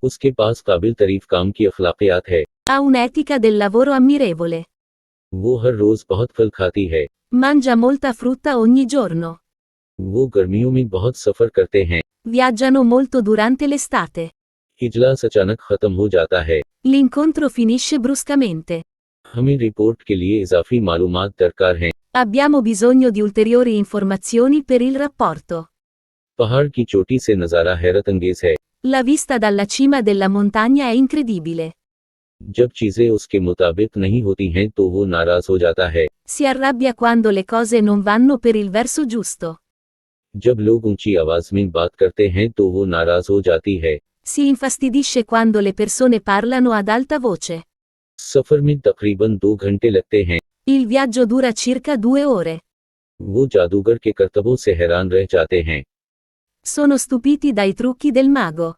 उसके पास काबिल तारीफ काम की अखलाकियात है। Ha un'etica del lavoro ammirevole. वो हर रोज बहुत फल खाती है। Mangia molta frutta ogni giorno. वो गर्मियों में बहुत सफर करते हैं। Viaggiano molto durante l'estate. इजलास अचानक खत्म हो जाता है। L'incontro finisce bruscamente. हमें रिपोर्ट के लिए इजाफी मालूमात दरकार हैं। Abbiamo bisogno di ulteriori informazioni per il rapporto. पहाड़ की चोटी से नज़ारा हैरत अंगेज है। La vista dalla cima della montagna è incredibile. जब चीजें उसके मुताबिक नहीं होती हैं तो वो नाराज हो जाता है। Si arrabbia quando le cose non vanno per il verso giusto. जब लोग ऊंची आवाज में बात करते हैं तो वो नाराज हो जाती है। Si infastidisce quando le persone parlano ad alta voce. सफर में तकरीबन 2 घंटे लगते हैं। Il viaggio dura circa 2 ore. वो जादूगर के करतबों से हैरान रह जाते हैं। Sono stupiti dai trucchi del mago.